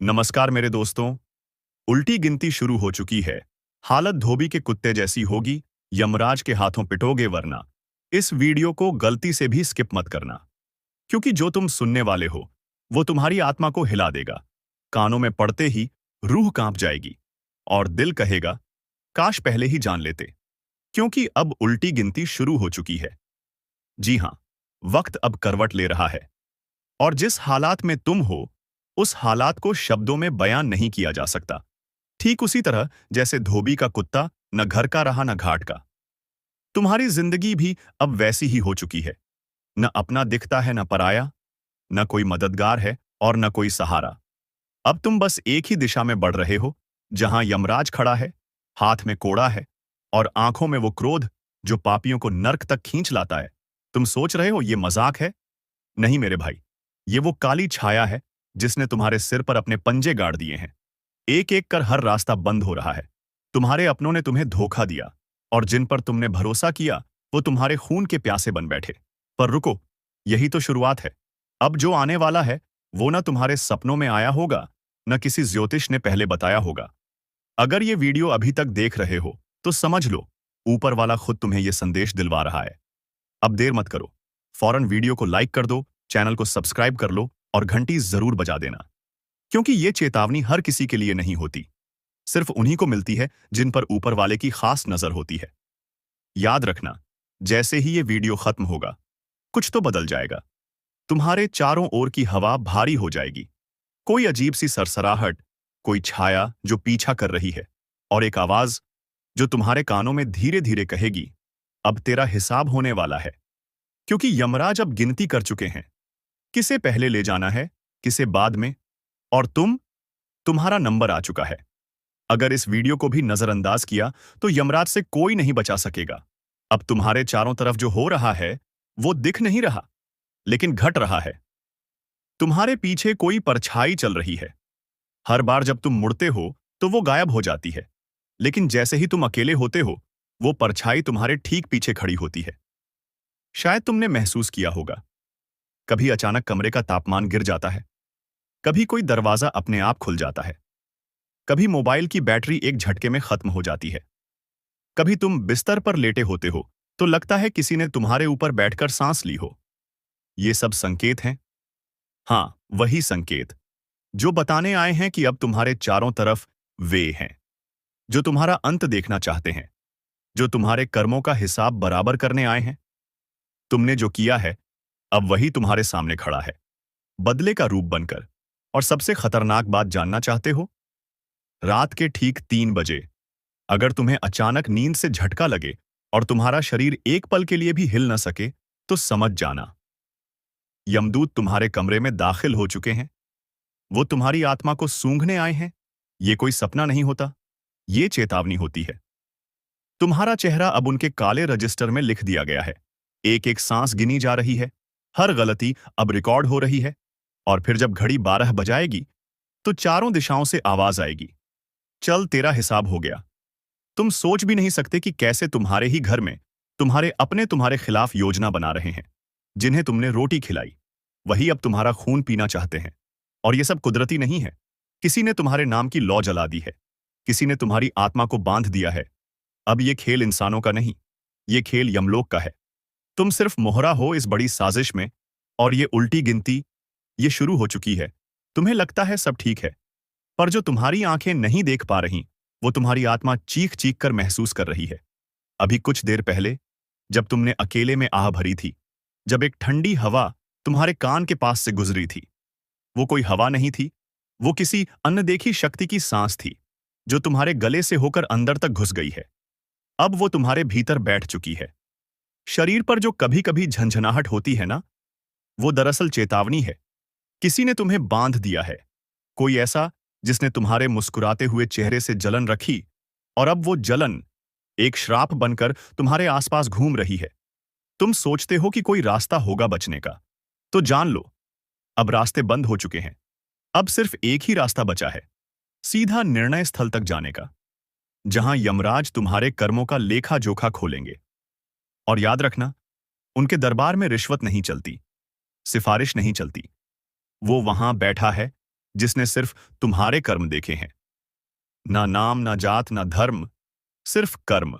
नमस्कार मेरे दोस्तों। उल्टी गिनती शुरू हो चुकी है। हालत धोबी के कुत्ते जैसी होगी। यमराज के हाथों पिटोगे वरना। इस वीडियो को गलती से भी स्किप मत करना, क्योंकि जो तुम सुनने वाले हो वो तुम्हारी आत्मा को हिला देगा। कानों में पड़ते ही रूह कांप जाएगी और दिल कहेगा काश पहले ही जान लेते। क्योंकि अब उल्टी गिनती शुरू हो चुकी है। जी हां, वक्त अब करवट ले रहा है और जिस हालात में तुम हो उस हालात को शब्दों में बयान नहीं किया जा सकता। ठीक उसी तरह जैसे धोबी का कुत्ता न घर का रहा न घाट का। तुम्हारी जिंदगी भी अब वैसी ही हो चुकी है। न अपना दिखता है न पराया, न कोई मददगार है और न कोई सहारा। अब तुम बस एक ही दिशा में बढ़ रहे हो, जहां यमराज खड़ा है, हाथ में कोड़ा है और आंखों में वो क्रोध जो पापियों को नर्क तक खींच लाता है। तुम सोच रहे हो ये मजाक है? नहीं मेरे भाई, ये वो काली छाया है जिसने तुम्हारे सिर पर अपने पंजे गाड़ दिए हैं। एक एक कर हर रास्ता बंद हो रहा है। तुम्हारे अपनों ने तुम्हें धोखा दिया और जिन पर तुमने भरोसा किया वो तुम्हारे खून के प्यासे बन बैठे। पर रुको, यही तो शुरुआत है। अब जो आने वाला है वो न तुम्हारे सपनों में आया होगा, न किसी ज्योतिष ने पहले बताया होगा। अगर ये वीडियो अभी तक देख रहे हो तो समझ लो, ऊपर वाला खुद तुम्हें ये संदेश दिलवा रहा है। अब देर मत करो, फौरन वीडियो को लाइक कर दो, चैनल को सब्सक्राइब कर लो और घंटी जरूर बजा देना। क्योंकि ये चेतावनी हर किसी के लिए नहीं होती, सिर्फ उन्हीं को मिलती है जिन पर ऊपर वाले की खास नजर होती है। याद रखना, जैसे ही ये वीडियो खत्म होगा कुछ तो बदल जाएगा। तुम्हारे चारों ओर की हवा भारी हो जाएगी। कोई अजीब सी सरसराहट, कोई छाया जो पीछा कर रही है और एक आवाज जो तुम्हारे कानों में धीरे धीरे कहेगी अब तेरा हिसाब होने वाला है। क्योंकि यमराज अब गिनती कर चुके हैं, किसे पहले ले जाना है, किसे बाद में। और तुम्हारा नंबर आ चुका है। अगर इस वीडियो को भी नजरअंदाज किया तो यमराज से कोई नहीं बचा सकेगा। अब तुम्हारे चारों तरफ जो हो रहा है वो दिख नहीं रहा, लेकिन घट रहा है। तुम्हारे पीछे कोई परछाई चल रही है। हर बार जब तुम मुड़ते हो तो वो गायब हो जाती है, लेकिन जैसे ही तुम अकेले होते हो वो परछाई तुम्हारे ठीक पीछे खड़ी होती है। शायद तुमने महसूस किया होगा, कभी अचानक कमरे का तापमान गिर जाता है, कभी कोई दरवाजा अपने आप खुल जाता है, कभी मोबाइल की बैटरी एक झटके में खत्म हो जाती है, कभी तुम बिस्तर पर लेटे होते हो तो लगता है किसी ने तुम्हारे ऊपर बैठकर सांस ली हो। ये सब संकेत हैं। हाँ, वही संकेत जो बताने आए हैं कि अब तुम्हारे चारों तरफ वे हैं जो तुम्हारा अंत देखना चाहते हैं, जो तुम्हारे कर्मों का हिसाब बराबर करने आए हैं। तुमने जो किया है अब वही तुम्हारे सामने खड़ा है, बदले का रूप बनकर। और सबसे खतरनाक बात जानना चाहते हो? रात के ठीक 3 बजे अगर तुम्हें अचानक नींद से झटका लगे और तुम्हारा शरीर एक पल के लिए भी हिल न सके तो समझ जाना, यमदूत तुम्हारे कमरे में दाखिल हो चुके हैं। वो तुम्हारी आत्मा को सूंघने आए हैं। ये कोई सपना नहीं होता, ये चेतावनी होती है। तुम्हारा चेहरा अब उनके काले रजिस्टर में लिख दिया गया है। एक एक सांस गिनी जा रही है, हर गलती अब रिकॉर्ड हो रही है। और फिर जब घड़ी 12 बजाएगी तो चारों दिशाओं से आवाज आएगी, चल तेरा हिसाब हो गया। तुम सोच भी नहीं सकते कि कैसे तुम्हारे ही घर में तुम्हारे अपने तुम्हारे खिलाफ योजना बना रहे हैं। जिन्हें तुमने रोटी खिलाई वही अब तुम्हारा खून पीना चाहते हैं। और यह सब कुदरती नहीं है। किसी ने तुम्हारे नाम की लौ जला दी है, किसी ने तुम्हारी आत्मा को बांध दिया है। अब यह खेल इंसानों का नहीं, ये खेल यमलोक का है। तुम सिर्फ मोहरा हो इस बड़ी साजिश में। और ये उल्टी गिनती ये शुरू हो चुकी है। तुम्हें लगता है सब ठीक है, पर जो तुम्हारी आंखें नहीं देख पा रही वो तुम्हारी आत्मा चीख चीख कर महसूस कर रही है। अभी कुछ देर पहले जब तुमने अकेले में आह भरी थी, जब एक ठंडी हवा तुम्हारे कान के पास से गुजरी थी, वो कोई हवा नहीं थी, वो किसी अनदेखी शक्ति की सांस थी जो तुम्हारे गले से होकर अंदर तक घुस गई है। अब वो तुम्हारे भीतर बैठ चुकी है। शरीर पर जो कभी कभी झंझनाहट होती है ना, वो दरअसल चेतावनी है। किसी ने तुम्हें बांध दिया है, कोई ऐसा जिसने तुम्हारे मुस्कुराते हुए चेहरे से जलन रखी। और अब वो जलन एक श्राप बनकर तुम्हारे आसपास घूम रही है। तुम सोचते हो कि कोई रास्ता होगा बचने का, तो जान लो अब रास्ते बंद हो चुके हैं। अब सिर्फ एक ही रास्ता बचा है, सीधा निर्णय स्थल तक जाने का, जहां यमराज तुम्हारे कर्मों का लेखा जोखा खोलेंगे। और याद रखना, उनके दरबार में रिश्वत नहीं चलती, सिफारिश नहीं चलती। वो वहां बैठा है जिसने सिर्फ तुम्हारे कर्म देखे हैं, ना नाम, ना जात, ना धर्म, सिर्फ कर्म।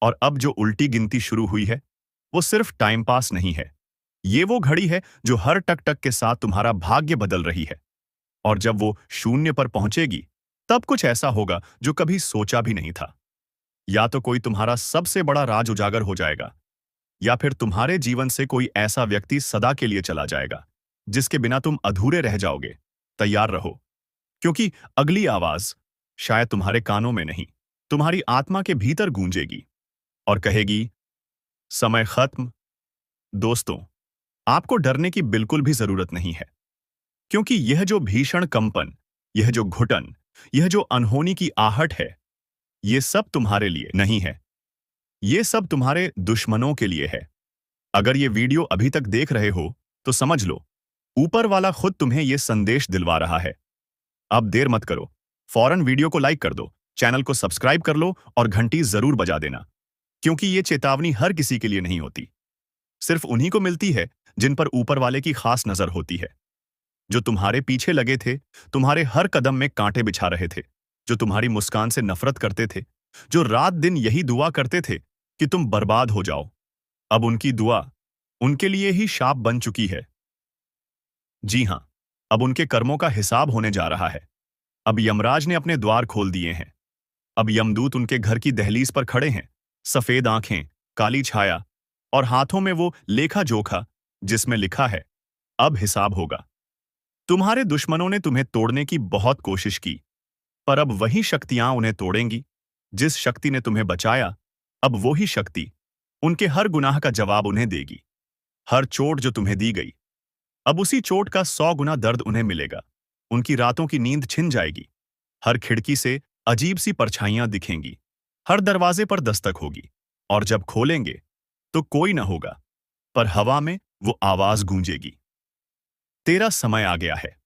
और अब जो उल्टी गिनती शुरू हुई है, वो सिर्फ टाइम पास नहीं है। ये वो घड़ी है जो हर टक टक के साथ तुम्हारा भाग्य बदल रही है। और जब वो शून्य पर पहुंचेगी, तब कुछ ऐसा होगा जो कभी सोचा भी नहीं था। या तो कोई तुम्हारा सबसे बड़ा राज उजागर हो जाएगा, या फिर तुम्हारे जीवन से कोई ऐसा व्यक्ति सदा के लिए चला जाएगा जिसके बिना तुम अधूरे रह जाओगे। तैयार रहो, क्योंकि अगली आवाज शायद तुम्हारे कानों में नहीं, तुम्हारी आत्मा के भीतर गूंजेगी और कहेगी, समय खत्म। दोस्तों, आपको डरने की बिल्कुल भी जरूरत नहीं है, क्योंकि यह जो भीषण कंपन, यह जो घुटन, यह जो अनहोनी की आहट है, ये सब तुम्हारे लिए नहीं है। ये सब तुम्हारे दुश्मनों के लिए है। अगर ये वीडियो अभी तक देख रहे हो, तो समझ लो, ऊपर वाला खुद तुम्हें ये संदेश दिलवा रहा है। अब देर मत करो, फौरन वीडियो को लाइक कर दो, चैनल को सब्सक्राइब कर लो और घंटी जरूर बजा देना, क्योंकि ये चेतावनी हर किसी के लिए नहीं होती। सिर्फ उन्हीं को मिलती है जिन पर ऊपर वाले की खास नजर होती है। जो तुम्हारे पीछे लगे थे, तुम्हारे हर कदम में कांटे बिछा रहे थे, जो तुम्हारी मुस्कान से नफरत करते थे, जो रात दिन यही दुआ करते थे कि तुम बर्बाद हो जाओ, अब उनकी दुआ उनके लिए ही शाप बन चुकी है। जी हां, अब उनके कर्मों का हिसाब होने जा रहा है। अब यमराज ने अपने द्वार खोल दिए हैं। अब यमदूत उनके घर की दहलीज पर खड़े हैं, सफेद आंखें, काली छाया और हाथों में वो लेखा जोखा जिसमें लिखा है, अब हिसाब होगा। तुम्हारे दुश्मनों ने तुम्हें तोड़ने की बहुत कोशिश की, पर अब वही शक्तियां उन्हें तोड़ेंगी। जिस शक्ति ने तुम्हें बचाया, अब वो ही शक्ति उनके हर गुनाह का जवाब उन्हें देगी। हर चोट जो तुम्हें दी गई, अब उसी चोट का 100 गुना दर्द उन्हें मिलेगा। उनकी रातों की नींद छिन जाएगी। हर खिड़की से अजीब सी परछाइयां दिखेंगी। हर दरवाजे पर दस्तक होगी, और जब खोलेंगे तो कोई ना होगा, पर हवा में वो आवाज गूंजेगी, तेरा समय आ गया है।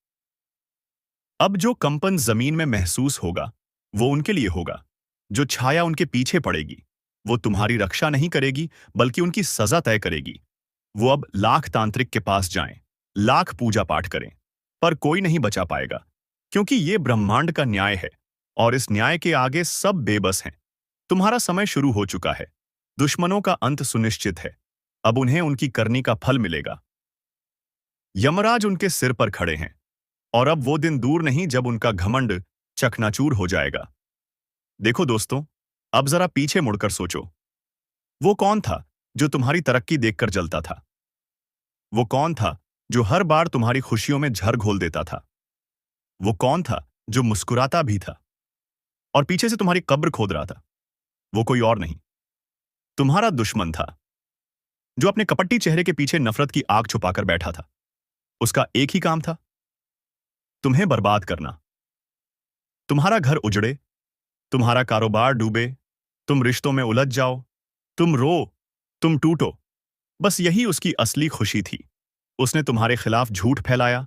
अब जो कंपन जमीन में महसूस होगा, वो उनके लिए होगा। जो छाया उनके पीछे पड़ेगी, वो तुम्हारी रक्षा नहीं करेगी, बल्कि उनकी सजा तय करेगी। वो अब लाख तांत्रिक के पास जाएं, लाख पूजा पाठ करें, पर कोई नहीं बचा पाएगा, क्योंकि ये ब्रह्मांड का न्याय है, और इस न्याय के आगे सब बेबस हैं। तुम्हारा समय शुरू हो चुका है। दुश्मनों का अंत सुनिश्चित है। अब उन्हें उनकी करनी का फल मिलेगा। यमराज उनके सिर पर खड़े हैं, और अब वो दिन दूर नहीं जब उनका घमंड चकनाचूर हो जाएगा। देखो दोस्तों, अब जरा पीछे मुड़कर सोचो। वो कौन था जो तुम्हारी तरक्की देखकर जलता था? वो कौन था जो हर बार तुम्हारी खुशियों में झर घोल देता था? वो कौन था जो मुस्कुराता भी था और पीछे से तुम्हारी कब्र खोद रहा था? वो कोई और नहीं, तुम्हारा दुश्मन था, जो अपने कपटी चेहरे के पीछे नफरत की आग छुपाकर बैठा था। उसका एक ही काम था, तुम्हें बर्बाद करना। तुम्हारा घर उजड़े, तुम्हारा कारोबार डूबे, तुम रिश्तों में उलझ जाओ, तुम रो, तुम टूटो। बस यही उसकी असली खुशी थी। उसने तुम्हारे खिलाफ झूठ फैलाया,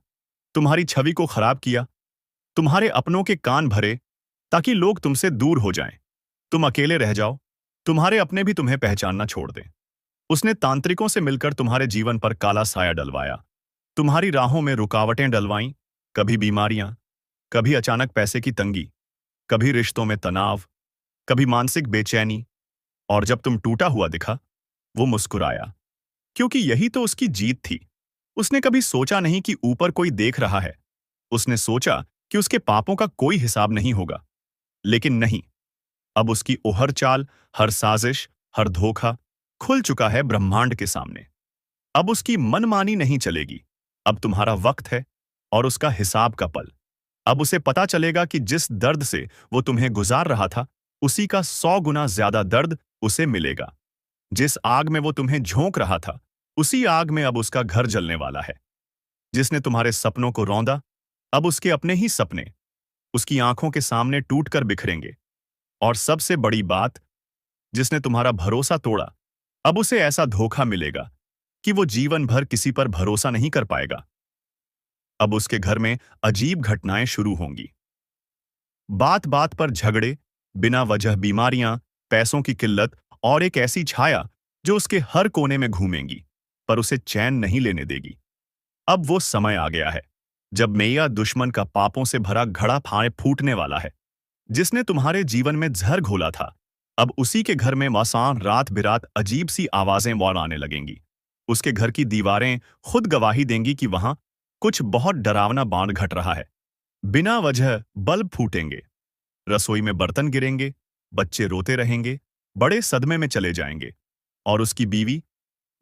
तुम्हारी छवि को खराब किया, तुम्हारे अपनों के कान भरे ताकि लोग तुमसे दूर हो जाएं, तुम अकेले रह जाओ, तुम्हारे अपने भी तुम्हें पहचानना छोड़ दें। उसने तांत्रिकों से मिलकर तुम्हारे जीवन पर काला साया डलवाया, तुम्हारी राहों में रुकावटें डलवाईं, कभी बीमारियां, कभी अचानक पैसे की तंगी, कभी रिश्तों में तनाव, कभी मानसिक बेचैनी। और जब तुम टूटा हुआ दिखा, वो मुस्कुराया, क्योंकि यही तो उसकी जीत थी। उसने कभी सोचा नहीं कि ऊपर कोई देख रहा है। उसने सोचा कि उसके पापों का कोई हिसाब नहीं होगा। लेकिन नहीं, अब उसकी ओहर चाल, हर साजिश, हर धोखा खुल चुका है ब्रह्मांड के सामने। अब उसकी मनमानी नहीं चलेगी। अब तुम्हारा वक्त है और उसका हिसाब का पल। अब उसे पता चलेगा कि जिस दर्द से वो तुम्हें गुजार रहा था, उसी का 100 गुना ज्यादा दर्द उसे मिलेगा। जिस आग में वो तुम्हें झोंक रहा था, उसी आग में अब उसका घर जलने वाला है। जिसने तुम्हारे सपनों को रौंदा, अब उसके अपने ही सपने उसकी आंखों के सामने टूटकर बिखरेंगे। और सबसे बड़ी बात, जिसने तुम्हारा भरोसा तोड़ा, अब उसे ऐसा धोखा मिलेगा कि वो जीवन भर किसी पर भरोसा नहीं कर पाएगा। अब उसके घर में अजीब घटनाएं शुरू होंगी। बात बात पर झगड़े, बिना वजह बीमारियां, पैसों की किल्लत और एक ऐसी छाया जो उसके हर कोने में घूमेंगी, पर उसे चैन नहीं लेने देगी। अब वो समय आ गया है। जब मैया दुश्मन का पापों से भरा घड़ा फाड़े फूटने वाला है, जिसने तुम्हारे जीवन में जहर घोला था, अब उसी के घर में मसान रात बिरात अजीब सी आवाजें और आने लगेंगी। उसके घर की दीवारें खुद गवाही देंगी कि वहां कुछ बहुत डरावना बांध घट रहा है। बिना वजह बल्ब फूटेंगे, रसोई में बर्तन गिरेंगे, बच्चे रोते रहेंगे, बड़े सदमे में चले जाएंगे। और उसकी बीवी,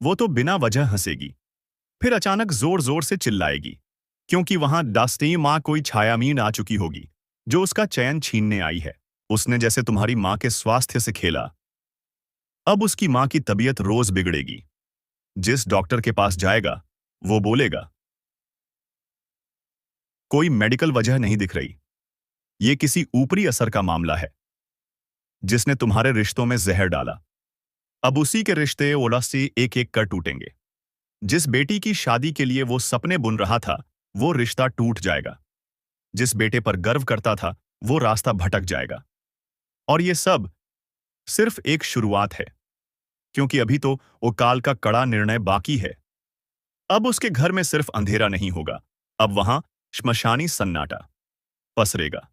वो तो बिना वजह हंसेगी, फिर अचानक जोर जोर से चिल्लाएगी, क्योंकि वहां दास्ती माँ कोई छायामीन आ चुकी होगी, जो उसका चयन छीनने आई है। उसने जैसे तुम्हारी माँ के स्वास्थ्य से खेला, अब उसकी माँ की तबीयत रोज बिगड़ेगी। जिस डॉक्टर के पास जाएगा, वो बोलेगा, कोई मेडिकल वजह नहीं दिख रही, ये किसी ऊपरी असर का मामला है, जिसने तुम्हारे रिश्तों में जहर डाला। अब उसी के रिश्ते ओला से एक एक कर टूटेंगे। जिस बेटी की शादी के लिए वो सपने बुन रहा था, वो रिश्ता टूट जाएगा। जिस बेटे पर गर्व करता था, वो रास्ता भटक जाएगा। और ये सब सिर्फ एक शुरुआत है, क्योंकि अभी तो वो काल का कड़ा निर्णय बाकी है। अब उसके घर में सिर्फ अंधेरा नहीं होगा, अब वहां श्मशानी सन्नाटा पसरेगा।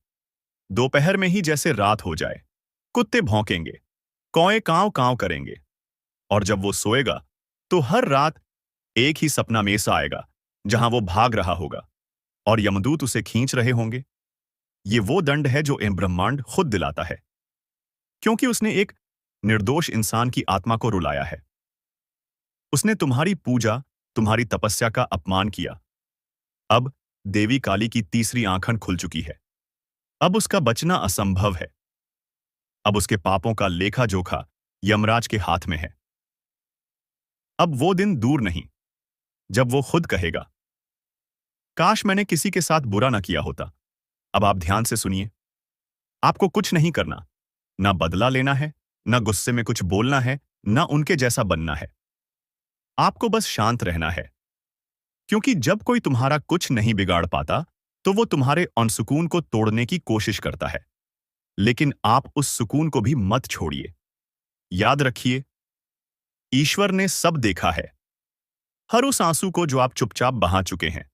दोपहर में ही जैसे रात हो जाए, कुत्ते भौंकेंगे, कौए कांव कांव करेंगे। और जब वो सोएगा, तो हर रात एक ही सपना में सा आएगा, जहां वो भाग रहा होगा और यमदूत उसे खींच रहे होंगे। ये वो दंड है जो ब्रह्मांड खुद दिलाता है, क्योंकि उसने एक निर्दोष इंसान की आत्मा को रुलाया है। उसने तुम्हारी पूजा, तुम्हारी तपस्या का अपमान किया। अब देवी काली की तीसरी आंखन खुल चुकी है। अब उसका बचना असंभव है। अब उसके पापों का लेखा जोखा यमराज के हाथ में है। अब वो दिन दूर नहीं, जब वो खुद कहेगा, काश मैंने किसी के साथ बुरा ना किया होता। अब आप ध्यान से सुनिए। आपको कुछ नहीं करना, ना बदला लेना है, ना गुस्से में कुछ बोलना है, ना उनके जैसा बनना है। आपको बस शांत रहना है, क्योंकि जब कोई तुम्हारा कुछ नहीं बिगाड़ पाता, तो वो तुम्हारे अनसुकून को तोड़ने की कोशिश करता है। लेकिन आप उस सुकून को भी मत छोड़िए। याद रखिए, ईश्वर ने सब देखा है। हर उस आंसू को जो आप चुपचाप बहा चुके हैं,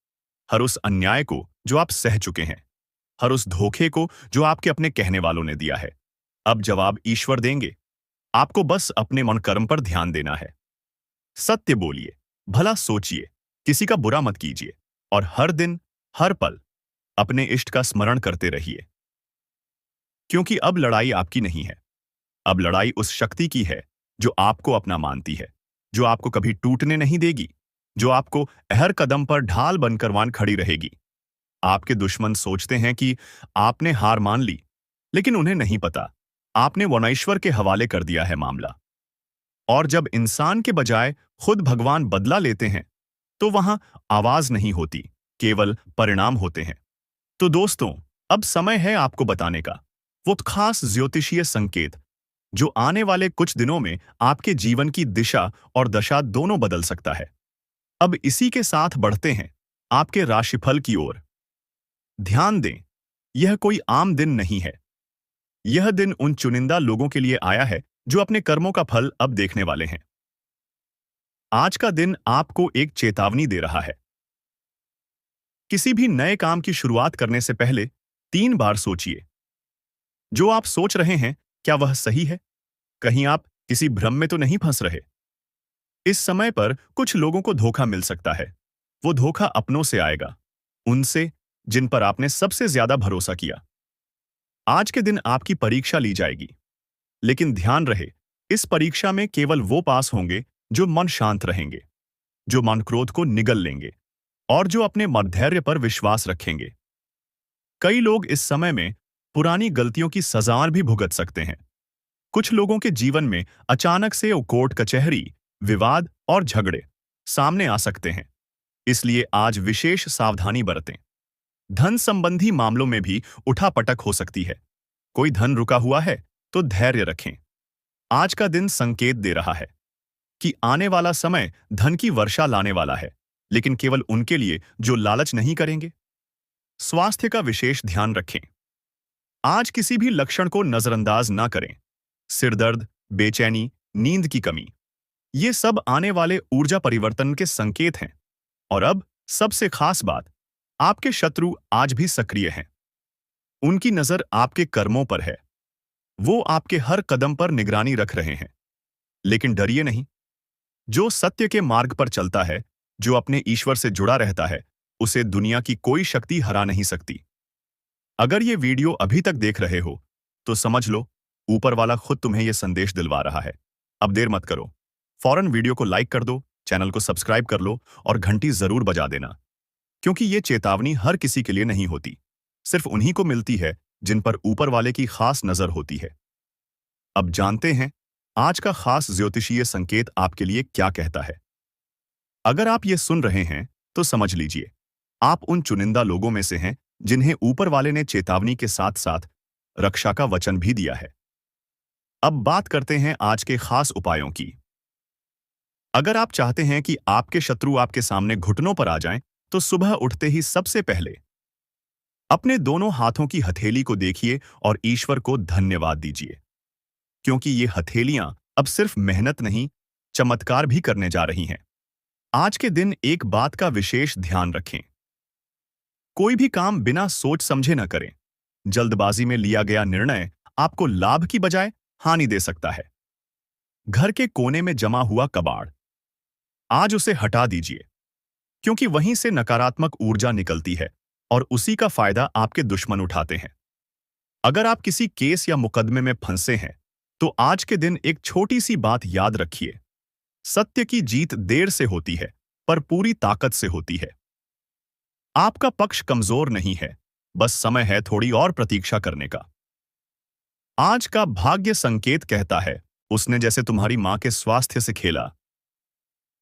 हर उस अन्याय को जो आप सह चुके हैं, हर उस धोखे को जो आपके अपने कहने वालों ने दिया है। अब जवाब ईश्वर देंगे। आपको बस अपने मन कर्म पर ध्यान देना है। सत्य बोलिए, भला सोचिए, किसी का बुरा मत कीजिए, और हर दिन, हर पल अपने इष्ट का स्मरण करते रहिए। क्योंकि अब लड़ाई आपकी नहीं है, अब लड़ाई उस शक्ति की है जो आपको अपना मानती है, जो आपको कभी टूटने नहीं देगी, जो आपको हर कदम पर ढाल बनकर वान खड़ी रहेगी। आपके दुश्मन सोचते हैं कि आपने हार मान ली, लेकिन उन्हें नहीं पता, आपने वनईश्वर के हवाले कर दिया है मामला। और जब इंसान के बजाय खुद भगवान बदला लेते हैं, तो वहां आवाज नहीं होती, केवल परिणाम होते हैं। तो दोस्तों, अब समय है आपको बताने का, वो खास ज्योतिषीय संकेत जो आने वाले कुछ दिनों में आपके जीवन की दिशा और दशा दोनों बदल सकता है। अब इसी के साथ बढ़ते हैं आपके राशिफल की ओर। ध्यान दें, यह कोई आम दिन नहीं है। यह दिन उन चुनिंदा लोगों के लिए आया है जो अपने कर्मों का फल अब देखने वाले हैं। आज का दिन आपको एक चेतावनी दे रहा है। किसी भी नए काम की शुरुआत करने से पहले 3 बार सोचिए। जो आप सोच रहे हैं, क्या वह सही है? कहीं आप किसी भ्रम में तो नहीं फंस रहे? इस समय पर कुछ लोगों को धोखा मिल सकता है। वो धोखा अपनों से आएगा, उनसे जिन पर आपने सबसे ज्यादा भरोसा किया। आज के दिन आपकी परीक्षा ली जाएगी, लेकिन ध्यान रहे, इस परीक्षा में केवल वो पास होंगे जो मन शांत रहेंगे, जो मन क्रोध को निगल लेंगे और जो अपने मधैर्य पर विश्वास रखेंगे। कई लोग इस समय में पुरानी गलतियों की सजाएं भी भुगत सकते हैं। कुछ लोगों के जीवन में अचानक से कोर्ट कचहरी, विवाद और झगड़े सामने आ सकते हैं, इसलिए आज विशेष सावधानी बरतें। धन संबंधी मामलों में भी उठापटक हो सकती है। कोई धन रुका हुआ है तो धैर्य रखें। आज का दिन संकेत दे रहा है कि आने वाला समय धन की वर्षा लाने वाला है, लेकिन केवल उनके लिए जो लालच नहीं करेंगे। स्वास्थ्य का विशेष ध्यान रखें। आज किसी भी लक्षण को नजरअंदाज ना करें। सिर दर्द, बेचैनी, नींद की कमी, ये सब आने वाले ऊर्जा परिवर्तन के संकेत हैं। और अब सबसे खास बात, आपके शत्रु आज भी सक्रिय हैं। उनकी नजर आपके कर्मों पर है। वो आपके हर कदम पर निगरानी रख रहे हैं। लेकिन डरिए नहीं। जो सत्य के मार्ग पर चलता है, जो अपने ईश्वर से जुड़ा रहता है, उसे दुनिया की कोई शक्ति हरा नहीं सकती। अगर ये वीडियो अभी तक देख रहे हो, तो समझ लो, ऊपर वाला खुद तुम्हें ये संदेश दिलवा रहा है। अब देर मत करो। फौरन वीडियो को लाइक कर दो, चैनल को सब्सक्राइब कर लो और घंटी जरूर बजा देना। क्योंकि ये चेतावनी हर किसी के लिए नहीं होती। सिर्फ उन्हीं को मिलती है जिन पर ऊपर वाले की खास नजर होती है। अब जानते हैं आज का खास ज्योतिषीय संकेत आपके लिए क्या कहता है। अगर आप ये सुन रहे हैं तो समझ लीजिए, आप उन चुनिंदा लोगों में से हैं जिन्हें ऊपर वाले ने चेतावनी के साथ साथ रक्षा का वचन भी दिया है। अब बात करते हैं आज के खास उपायों की। अगर आप चाहते हैं कि आपके शत्रु आपके सामने घुटनों पर आ जाएं, तो सुबह उठते ही सबसे पहले अपने दोनों हाथों की हथेली को देखिए और ईश्वर को धन्यवाद दीजिए। क्योंकि ये हथेलियां अब सिर्फ मेहनत नहीं, चमत्कार भी करने जा रही हैं। आज के दिन एक बात का विशेष ध्यान रखें। कोई भी काम बिना सोच समझे न करें। जल्दबाजी में लिया गया निर्णय आपको लाभ की बजाय हानि दे सकता है। घर के कोने में जमा हुआ कबाड़, आज उसे हटा दीजिए। क्योंकि वहीं से नकारात्मक ऊर्जा निकलती है और उसी का फायदा आपके दुश्मन उठाते हैं। अगर आप किसी केस या मुकदमे में फंसे हैं, तो आज के दिन एक छोटी सी बात याद रखिए। सत्य की जीत देर से होती है, पर पूरी ताकत से होती है। आपका पक्ष कमजोर नहीं है, बस समय है थोड़ी और प्रतीक्षा करने का। आज का भाग्य संकेत कहता है, उसने जैसे तुम्हारी मां के स्वास्थ्य से खेला,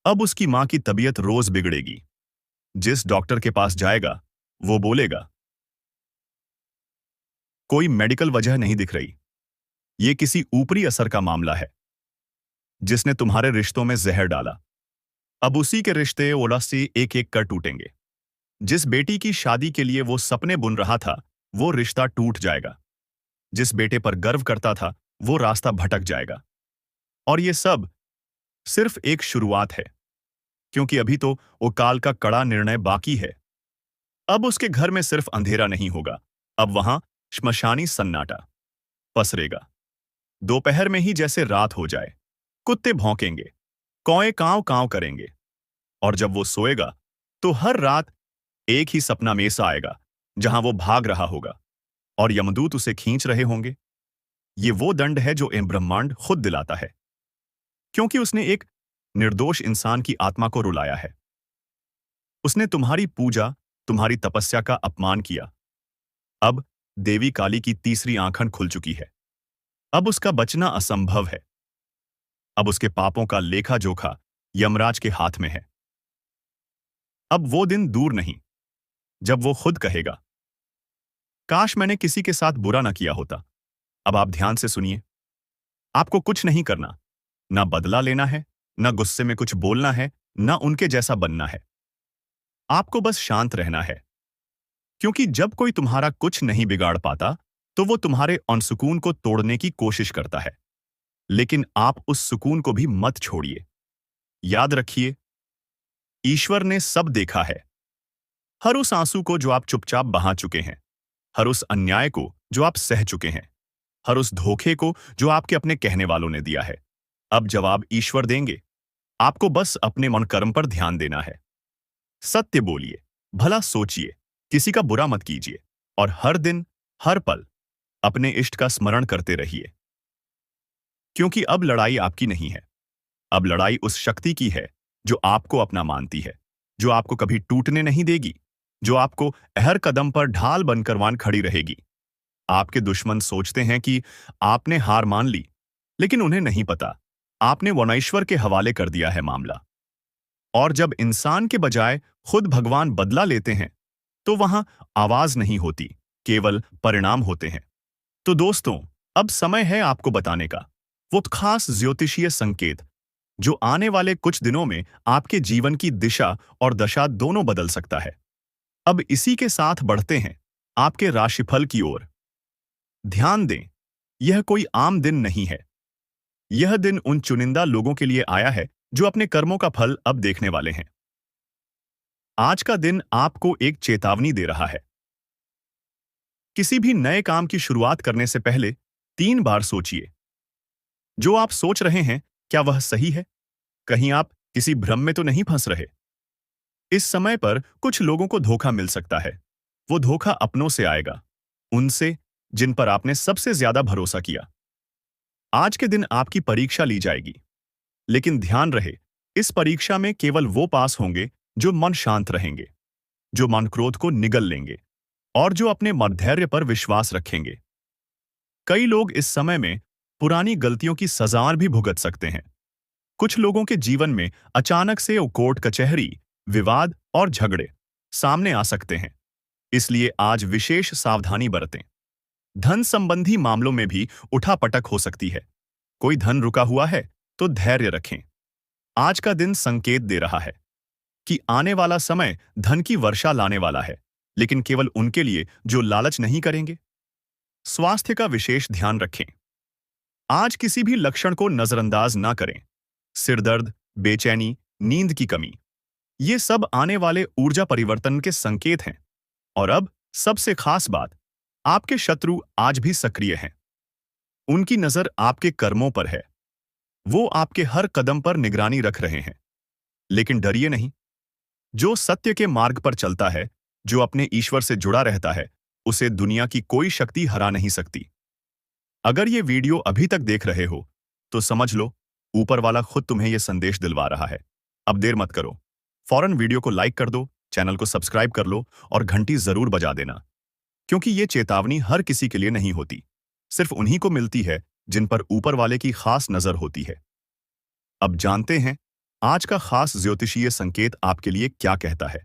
अब उसकी मां की तबीयत रोज बिगड़ेगी। जिस डॉक्टर के पास जाएगा, वो बोलेगा, कोई मेडिकल वजह नहीं दिख रही, ये किसी ऊपरी असर का मामला है, जिसने तुम्हारे रिश्तों में जहर डाला। अब उसी के रिश्ते ओला से एक एक कर टूटेंगे। जिस बेटी की शादी के लिए वो सपने बुन रहा था, वो रिश्ता टूट जाएगा। जिस बेटे पर गर्व करता था, वो रास्ता भटक जाएगा। और ये सब सिर्फ एक शुरुआत है, क्योंकि अभी तो वो काल का कड़ा निर्णय बाकी है। अब उसके घर में सिर्फ अंधेरा नहीं होगा, अब वहां श्मशानी सन्नाटा पसरेगा। दोपहर में ही जैसे रात हो जाए, कुत्ते भौंकेंगे, कौए कांव कांव करेंगे। और जब वो सोएगा, तो हर रात एक ही सपना में सा आएगा, जहां वो भाग रहा होगा और यमदूत उसे खींच रहे होंगे। ये वो दंड है जो ब्रह्मांड खुद दिलाता है, क्योंकि उसने एक निर्दोष इंसान की आत्मा को रुलाया है। उसने तुम्हारी पूजा, तुम्हारी तपस्या का अपमान किया। अब देवी काली की तीसरी आंखन खुल चुकी है। अब उसका बचना असंभव है। अब उसके पापों का लेखा जोखा यमराज के हाथ में है। अब वो दिन दूर नहीं, जब वो खुद कहेगा, काश मैंने किसी के साथ बुरा ना किया होता। अब आप ध्यान से सुनिए। आपको कुछ नहीं करना, ना बदला लेना है, ना गुस्से में कुछ बोलना है, ना उनके जैसा बनना है। आपको बस शांत रहना है। क्योंकि जब कोई तुम्हारा कुछ नहीं बिगाड़ पाता, तो वो तुम्हारे अनसुकून को तोड़ने की कोशिश करता है। लेकिन आप उस सुकून को भी मत छोड़िए। याद रखिए, ईश्वर ने सब देखा है। हर उस आंसू को जो आप चुपचाप बहा चुके हैं, हर उस अन्याय को जो आप सह चुके हैं, हर उस धोखे को जो आपके अपने कहने वालों ने दिया है। अब जवाब ईश्वर देंगे। आपको बस अपने मन कर्म पर ध्यान देना है। सत्य बोलिए, भला सोचिए, किसी का बुरा मत कीजिए और हर दिन, हर पल अपने इष्ट का स्मरण करते रहिए। क्योंकि अब लड़ाई आपकी नहीं है। अब लड़ाई उस शक्ति की है जो आपको अपना मानती है, जो आपको कभी टूटने नहीं देगी, जो आपको हर कदम पर ढाल बनकर वान खड़ी रहेगी। आपके दुश्मन सोचते हैं कि आपने हार मान ली, लेकिन उन्हें नहीं पता, आपने वनईश्वर के हवाले कर दिया है मामला। और जब इंसान के बजाय खुद भगवान बदला लेते हैं, तो वहां आवाज नहीं होती, केवल परिणाम होते हैं। तो दोस्तों, अब समय है आपको बताने का वो खास ज्योतिषीय संकेत, जो आने वाले कुछ दिनों में आपके जीवन की दिशा और दशा दोनों बदल सकता है। अब इसी के साथ बढ़ते हैं आपके राशिफल की ओर। ध्यान दें, यह कोई आम दिन नहीं है। यह दिन उन चुनिंदा लोगों के लिए आया है जो अपने कर्मों का फल अब देखने वाले हैं। आज का दिन आपको एक चेतावनी दे रहा है। किसी भी नए काम की शुरुआत करने से पहले 3 बार सोचिए। जो आप सोच रहे हैं, क्या वह सही है? कहीं आप किसी भ्रम में तो नहीं फंस रहे? इस समय पर कुछ लोगों को धोखा मिल सकता है। वो धोखा अपनों से आएगा, उनसे जिन पर आपने सबसे ज्यादा भरोसा किया। आज के दिन आपकी परीक्षा ली जाएगी, लेकिन ध्यान रहे, इस परीक्षा में केवल वो पास होंगे जो मन शांत रहेंगे, जो मन क्रोध को निगल लेंगे और जो अपने मधैर्य पर विश्वास रखेंगे। कई लोग इस समय में पुरानी गलतियों की सजा भी भुगत सकते हैं। कुछ लोगों के जीवन में अचानक से कोर्ट कचहरी, विवाद और झगड़े सामने आ सकते हैं। इसलिए आज विशेष सावधानी बरतें। धन संबंधी मामलों में भी उठापटक हो सकती है। कोई धन रुका हुआ है तो धैर्य रखें। आज का दिन संकेत दे रहा है कि आने वाला समय धन की वर्षा लाने वाला है, लेकिन केवल उनके लिए जो लालच नहीं करेंगे। स्वास्थ्य का विशेष ध्यान रखें। आज किसी भी लक्षण को नजरअंदाज ना करें। सिर दर्द, बेचैनी, नींद की कमी, ये सब आने वाले ऊर्जा परिवर्तन के संकेत हैं। और अब सबसे खास बात, आपके शत्रु आज भी सक्रिय हैं। उनकी नजर आपके कर्मों पर है। वो आपके हर कदम पर निगरानी रख रहे हैं। लेकिन डरिए नहीं। जो सत्य के मार्ग पर चलता है, जो अपने ईश्वर से जुड़ा रहता है, उसे दुनिया की कोई शक्ति हरा नहीं सकती। अगर ये वीडियो अभी तक देख रहे हो, तो समझ लो ऊपर वाला खुद तुम्हें यह संदेश दिलवा रहा है। अब देर मत करो, फौरन वीडियो को लाइक कर दो, चैनल को सब्सक्राइब कर लो और घंटी जरूर बजा देना, क्योंकि ये चेतावनी हर किसी के लिए नहीं होती। सिर्फ उन्हीं को मिलती है जिन पर ऊपर वाले की खास नजर होती है। अब जानते हैं आज का खास ज्योतिषीय संकेत आपके लिए क्या कहता है।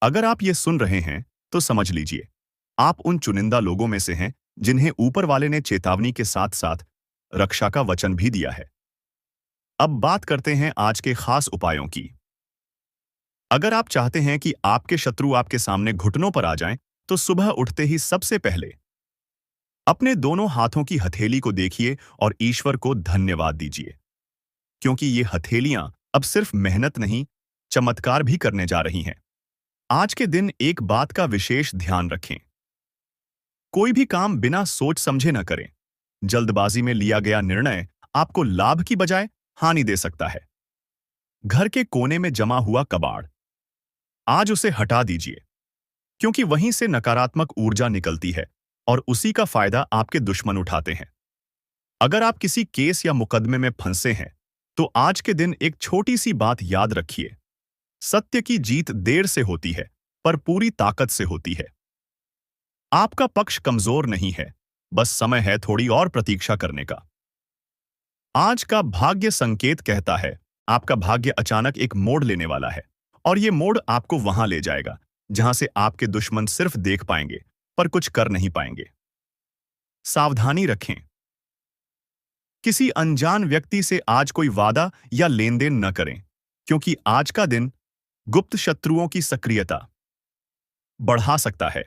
अगर आप ये सुन रहे हैं तो समझ लीजिए, आप उन चुनिंदा लोगों में से हैं जिन्हें ऊपर वाले ने चेतावनी के साथ साथ रक्षा का वचन भी दिया है। अब बात करते हैं आज के खास उपायों की। अगर आप चाहते हैं कि आपके शत्रु आपके सामने घुटनों पर आ जाएं, तो सुबह उठते ही सबसे पहले अपने दोनों हाथों की हथेली को देखिए और ईश्वर को धन्यवाद दीजिए, क्योंकि ये हथेलियां अब सिर्फ मेहनत नहीं, चमत्कार भी करने जा रही हैं। आज के दिन एक बात का विशेष ध्यान रखें। कोई भी काम बिना सोच समझे न करें। जल्दबाजी में लिया गया निर्णय आपको लाभ की बजाय हानि दे सकता है। घर के कोने में जमा हुआ कबाड़, आज उसे हटा दीजिए, क्योंकि वहीं से नकारात्मक ऊर्जा निकलती है और उसी का फायदा आपके दुश्मन उठाते हैं। अगर आप किसी केस या मुकदमे में फंसे हैं, तो आज के दिन एक छोटी सी बात याद रखिए। सत्य की जीत देर से होती है, पर पूरी ताकत से होती है। आपका पक्ष कमजोर नहीं है, बस समय है थोड़ी और प्रतीक्षा करने का। आज का भाग्य संकेत कहता है, आपका भाग्य अचानक एक मोड़ लेने वाला है, और ये मोड़ आपको वहां ले जाएगा जहां से आपके दुश्मन सिर्फ देख पाएंगे पर कुछ कर नहीं पाएंगे। सावधानी रखें। किसी अनजान व्यक्ति से आज कोई वादा या लेन देन न करें, क्योंकि आज का दिन गुप्त शत्रुओं की सक्रियता बढ़ा सकता है।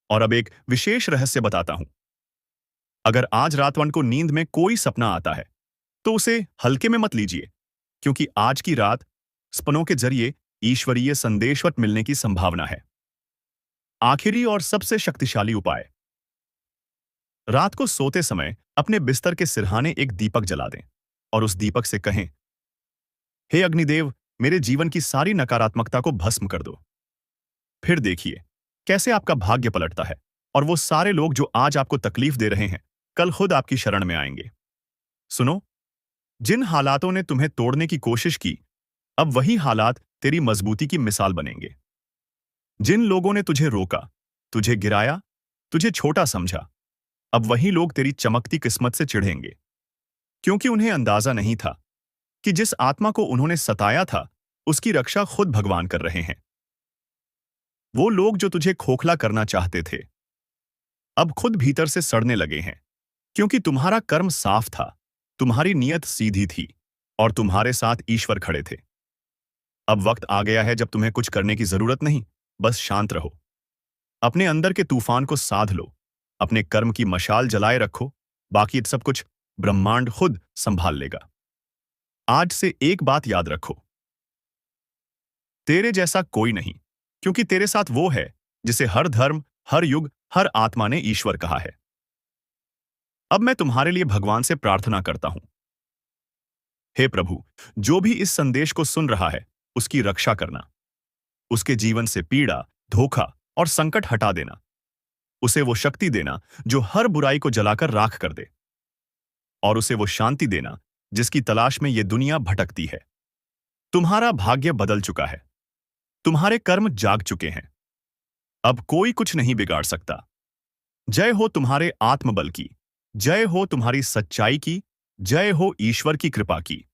और अब एक विशेष रहस्य बताता हूं। अगर आज रातवन को नींद में कोई सपना आता है, तो उसे हल्के में मत लीजिए, क्योंकि आज की रात सपनों के जरिए ईश्वरीय संदेशवत मिलने की संभावना है। आखिरी और सबसे शक्तिशाली उपाय, रात को सोते समय अपने बिस्तर के सिरहाने एक दीपक जला दें और उस दीपक से कहें, हे अग्निदेव, मेरे जीवन की सारी नकारात्मकता को भस्म कर दो। फिर देखिए कैसे आपका भाग्य पलटता है और वो सारे लोग जो आज आपको तकलीफ दे रहे हैं, कल खुद आपकी शरण में आएंगे। सुनो, जिन हालातों ने तुम्हें तोड़ने की कोशिश की, अब वही हालात तेरी मजबूती की मिसाल बनेंगे। जिन लोगों ने तुझे रोका, तुझे गिराया, तुझे छोटा समझा, अब वही लोग तेरी चमकती किस्मत से चिढ़ेंगे, क्योंकि उन्हें अंदाजा नहीं था कि जिस आत्मा को उन्होंने सताया था, उसकी रक्षा खुद भगवान कर रहे हैं। वो लोग जो तुझे खोखला करना चाहते थे, अब खुद भीतर से सड़ने लगे हैं, क्योंकि तुम्हारा कर्म साफ था, तुम्हारी नीयत सीधी थी और तुम्हारे साथ ईश्वर खड़े थे। अब वक्त आ गया है जब तुम्हें कुछ करने की जरूरत नहीं, बस शांत रहो। अपने अंदर के तूफान को साध लो, अपने कर्म की मशाल जलाए रखो, बाकी सब कुछ ब्रह्मांड खुद संभाल लेगा। आज से एक बात याद रखो, तेरे जैसा कोई नहीं, क्योंकि तेरे साथ वो है जिसे हर धर्म, हर युग, हर आत्मा ने ईश्वर कहा है। अब मैं तुम्हारे लिए भगवान से प्रार्थना करता हूं। हे प्रभु, जो भी इस संदेश को सुन रहा है, उसकी रक्षा करना। उसके जीवन से पीड़ा, धोखा और संकट हटा देना। उसे वो शक्ति देना जो हर बुराई को जलाकर राख कर दे। और उसे वो शांति देना जिसकी तलाश में ये दुनिया भटकती है। तुम्हारा भाग्य बदल चुका है। तुम्हारे कर्म जाग चुके हैं। अब कोई कुछ नहीं बिगाड़ सकता। जय हो तुम्हारे आत्मबल की। जय हो तुम्हारी सच्चाई की। जय हो ईश्वर की कृपा की।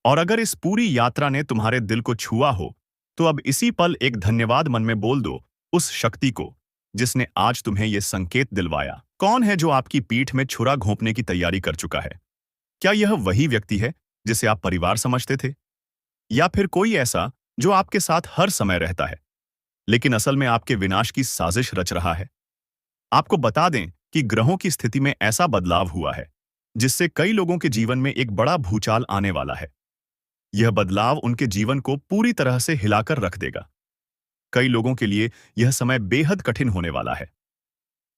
और अगर इस पूरी यात्रा ने तुम्हारे दिल को छुआ हो, तो अब इसी पल एक धन्यवाद मन में बोल दो उस शक्ति को जिसने आज तुम्हें यह संकेत दिलवाया। कौन है जो आपकी पीठ में छुरा घोंपने की तैयारी कर चुका है? क्या यह वही व्यक्ति है जिसे आप परिवार समझते थे? या फिर कोई ऐसा जो आपके साथ हर समय रहता है, लेकिन असल में आपके विनाश की साजिश रच रहा है? आपको बता दें कि ग्रहों की स्थिति में ऐसा बदलाव हुआ है जिससे कई लोगों के जीवन में एक बड़ा भूचाल आने वाला है। यह बदलाव उनके जीवन को पूरी तरह से हिलाकर रख देगा। कई लोगों के लिए यह समय बेहद कठिन होने वाला है।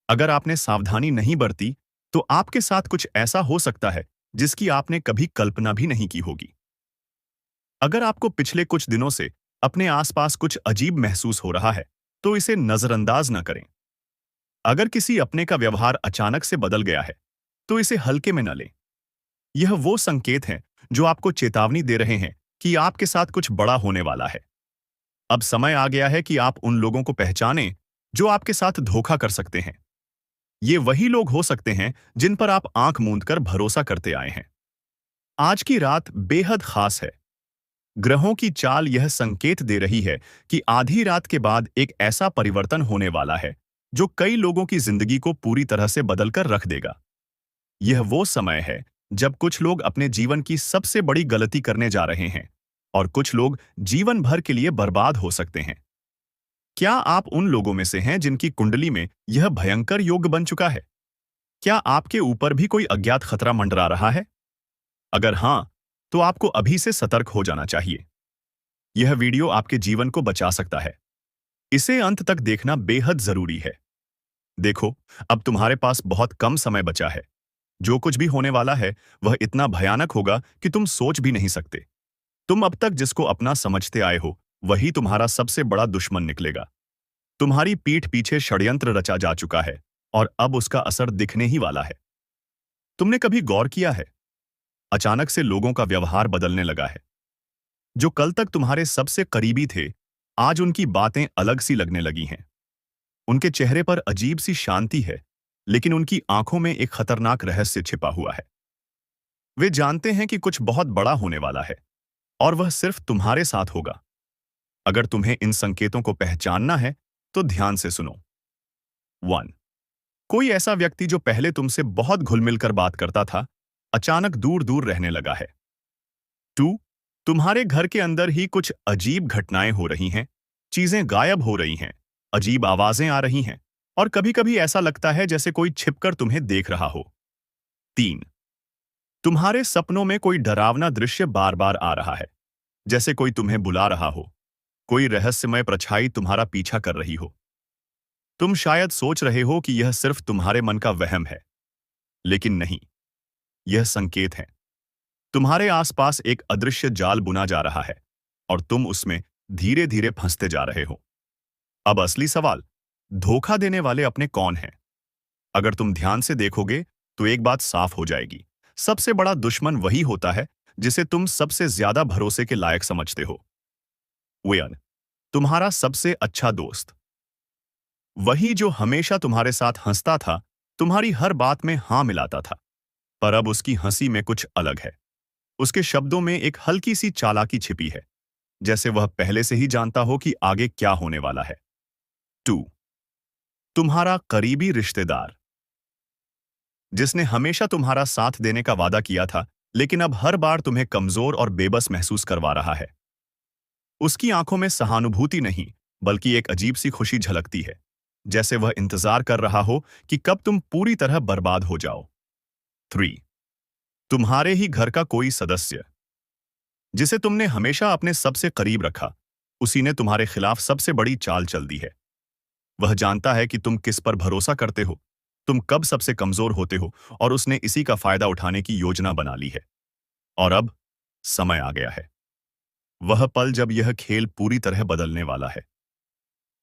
अगर आपने सावधानी नहीं बरती, तो आपके साथ कुछ ऐसा हो सकता है जिसकी आपने कभी कल्पना भी नहीं की होगी। अगर आपको पिछले कुछ दिनों से अपने आसपास कुछ अजीब महसूस हो रहा है, तो इसे नजरअंदाज न करें। अगर किसी अपने का व्यवहार अचानक से बदल गया है, तो इसे हल्के में न लें। यह वो संकेत हैं जो आपको चेतावनी दे रहे हैं कि आपके साथ कुछ बड़ा होने वाला है। अब समय आ गया है कि आप उन लोगों को पहचानें जो आपके साथ धोखा कर सकते हैं। ये वही लोग हो सकते हैं जिन पर आप आंख मूंदकर भरोसा करते आए हैं। आज की रात बेहद खास है। ग्रहों की चाल यह संकेत दे रही है कि आधी रात के बाद एक ऐसा परिवर्तन होने वाला है जो कई लोगों की जिंदगी को पूरी तरह से बदलकर रख देगा। यह वो समय है जब कुछ लोग अपने जीवन की सबसे बड़ी गलती करने जा रहे हैं और कुछ लोग जीवन भर के लिए बर्बाद हो सकते हैं। क्या आप उन लोगों में से हैं जिनकी कुंडली में यह भयंकर योग बन चुका है? क्या आपके ऊपर भी कोई अज्ञात खतरा मंडरा रहा है? अगर हां, तो आपको अभी से सतर्क हो जाना चाहिए। यह वीडियो आपके जीवन को बचा सकता है। इसे अंत तक देखना बेहद जरूरी है। देखो, अब तुम्हारे पास बहुत कम समय बचा है। जो कुछ भी होने वाला है, वह इतना भयानक होगा कि तुम सोच भी नहीं सकते। तुम अब तक जिसको अपना समझते आए हो, वही तुम्हारा सबसे बड़ा दुश्मन निकलेगा। तुम्हारी पीठ पीछे षड्यंत्र रचा जा चुका है और अब उसका असर दिखने ही वाला है। तुमने कभी गौर किया है? अचानक से लोगों का व्यवहार बदलने लगा है। जो कल तक तुम्हारे सबसे करीबी थे, आज उनकी बातें अलग सी लगने लगी हैं। उनके चेहरे पर अजीब सी शांति है, लेकिन उनकी आंखों में एक खतरनाक रहस्य छिपा हुआ है। वे जानते हैं कि कुछ बहुत बड़ा होने वाला है और वह सिर्फ तुम्हारे साथ होगा। अगर तुम्हें इन संकेतों को पहचानना है, तो ध्यान से सुनो। 1. कोई ऐसा व्यक्ति जो पहले तुमसे बहुत घुल-मिल कर बात करता था, अचानक दूर-दूर रहने लगा है। 2. तुम्हारे घर के अंदर ही कुछ अजीब घटनाएं हो रही हैं, चीजें गायब हो रही हैं, अजीब आवाजें आ रही हैं और कभी-कभी ऐसा लगता है जैसे कोई छिपकर तुम्हें देख रहा हो। 3. तुम्हारे सपनों में कोई डरावना दृश्य बार-बार आ रहा है, जैसे कोई तुम्हें बुला रहा हो, कोई रहस्यमय परछाई तुम्हारा पीछा कर रही हो। तुम शायद सोच रहे हो कि यह सिर्फ तुम्हारे मन का वहम है, लेकिन नहीं, यह संकेत है। तुम्हारे आसपास एक अदृश्य जाल बुना जा रहा है और तुम उसमें धीरे-धीरे फंसते जा रहे हो। अब असली सवाल, धोखा देने वाले अपने कौन हैं? अगर तुम ध्यान से देखोगे, तो एक बात साफ हो जाएगी। सबसे बड़ा दुश्मन वही होता है जिसे तुम सबसे ज्यादा भरोसे के लायक समझते हो। वेयन, तुम्हारा सबसे अच्छा दोस्त। वही जो हमेशा तुम्हारे साथ हंसता था, तुम्हारी हर बात में हाँ मिलाता था। पर अब उसकी हंसी में कुछ अलग है। उसके शब्दों में एक हल्की सी चालाकी छिपी है, जैसे वह पहले से ही जानता हो कि आगे क्या होने वाला है। 2. तुम्हारा करीबी रिश्तेदार, जिसने हमेशा तुम्हारा साथ देने का वादा किया था, लेकिन अब हर बार तुम्हें कमजोर और बेबस महसूस करवा रहा है। उसकी आंखों में सहानुभूति नहीं, बल्कि एक अजीब सी खुशी झलकती है, जैसे वह इंतजार कर रहा हो कि कब तुम पूरी तरह बर्बाद हो जाओ। 3. तुम्हारे ही घर का कोई सदस्य, जिसे तुमने हमेशा अपने सबसे करीब रखा, उसी ने तुम्हारे खिलाफ सबसे बड़ी चाल चल दी है। वह जानता है कि तुम किस पर भरोसा करते हो, तुम कब सबसे कमजोर होते हो, और उसने इसी का फायदा उठाने की योजना बना ली है। और अब समय आ गया है, वह पल जब यह खेल पूरी तरह बदलने वाला है।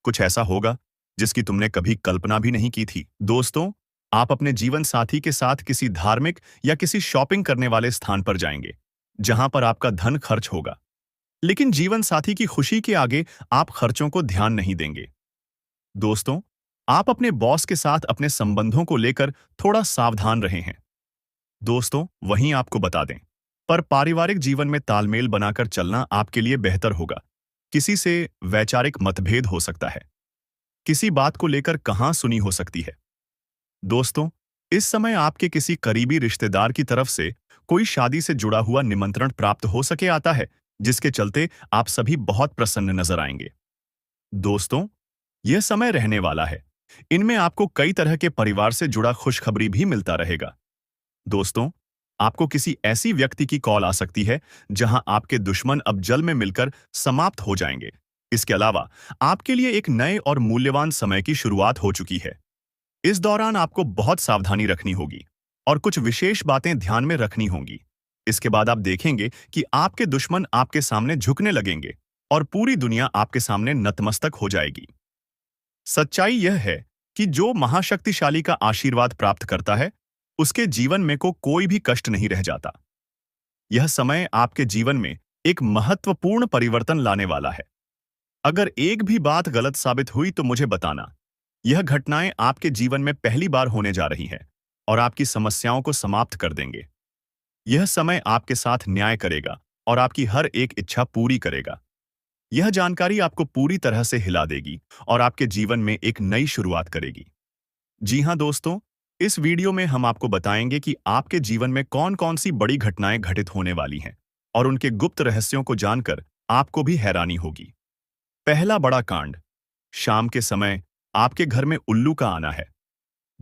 कुछ ऐसा होगा जिसकी तुमने कभी कल्पना भी नहीं की थी। दोस्तों, आप अपने जीवन साथी के साथ किसी धार्मिक या किसी शॉपिंग करने वाले स्थान पर जाएंगे, जहां पर आपका धन खर्च होगा। लेकिन जीवन साथी की खुशी के आगे आप खर्चों को ध्यान नहीं देंगे। दोस्तों, आप अपने बॉस के साथ अपने संबंधों को लेकर थोड़ा सावधान रहे हैं। दोस्तों, वहीं आपको बता दें, पर पारिवारिक जीवन में तालमेल बनाकर चलना आपके लिए बेहतर होगा। किसी से वैचारिक मतभेद हो सकता है, किसी बात को लेकर कहां सुनी हो सकती है। दोस्तों, इस समय आपके किसी करीबी रिश्तेदार की तरफ से कोई शादी से जुड़ा हुआ निमंत्रण प्राप्त हो सके आता है, जिसके चलते आप सभी बहुत प्रसन्न नजर आएंगे। दोस्तों, यह समय रहने वाला है। इनमें आपको कई तरह के परिवार से जुड़ा खुशखबरी भी मिलता रहेगा। दोस्तों, आपको किसी ऐसी व्यक्ति की कॉल आ सकती है जहां आपके दुश्मन अब जल में मिलकर समाप्त हो जाएंगे। इसके अलावा आपके लिए एक नए और मूल्यवान समय की शुरुआत हो चुकी है। इस दौरान आपको बहुत सावधानी रखनी होगी और कुछ विशेष बातें ध्यान में रखनी होंगी। इसके बाद आप देखेंगे कि आपके दुश्मन आपके सामने झुकने लगेंगे और पूरी दुनिया आपके सामने नतमस्तक हो जाएगी। सच्चाई यह है कि जो महाशक्तिशाली का आशीर्वाद प्राप्त करता है, उसके जीवन में को कोई भी कष्ट नहीं रह जाता। यह समय आपके जीवन में एक महत्वपूर्ण परिवर्तन लाने वाला है। अगर एक भी बात गलत साबित हुई तो मुझे बताना। यह घटनाएं आपके जीवन में पहली बार होने जा रही हैं और आपकी समस्याओं को समाप्त कर देंगे। यह समय आपके साथ न्याय करेगा और आपकी हर एक इच्छा पूरी करेगा। यह जानकारी आपको पूरी तरह से हिला देगी और आपके जीवन में एक नई शुरुआत करेगी। जी हाँ दोस्तों, इस वीडियो में हम आपको बताएंगे कि आपके जीवन में कौन-कौन सी बड़ी घटनाएं घटित होने वाली हैं और उनके गुप्त रहस्यों को जानकर आपको भी हैरानी होगी। पहला बड़ा कांड, शाम के समय आपके घर में उल्लू का आना है।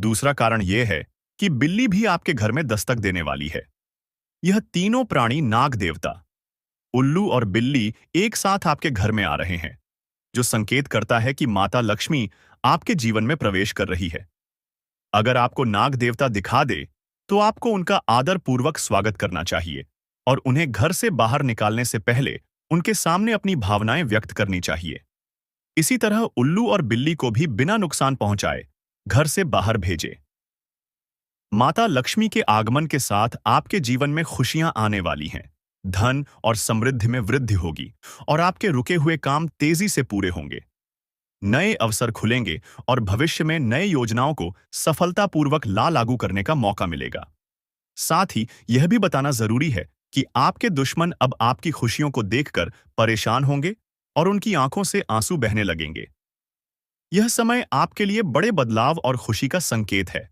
दूसरा कारण यह है कि बिल्ली भी आपके घर में दस्तक देने वाली है। यह तीनों प्राणी नाग देवता, उल्लू और बिल्ली एक साथ आपके घर में आ रहे हैं, जो संकेत करता है कि माता लक्ष्मी आपके जीवन में प्रवेश कर रही है। अगर आपको नाग देवता दिखा दे, तो आपको उनका आदर पूर्वक स्वागत करना चाहिए और उन्हें घर से बाहर निकालने से पहले उनके सामने अपनी भावनाएं व्यक्त करनी चाहिए। इसी तरह उल्लू और बिल्ली को भी बिना नुकसान पहुंचाए घर से बाहर भेजे। माता लक्ष्मी के आगमन के साथ आपके जीवन में खुशियां आने वाली हैं, धन और समृद्धि में वृद्धि होगी और आपके रुके हुए काम तेजी से पूरे होंगे। नए अवसर खुलेंगे और भविष्य में नए योजनाओं को सफलतापूर्वक लागू करने का मौका मिलेगा। साथ ही यह भी बताना जरूरी है कि आपके दुश्मन अब आपकी खुशियों को देखकर परेशान होंगे और उनकी आंखों से आंसू बहने लगेंगे। यह समय आपके लिए बड़े बदलाव और खुशी का संकेत है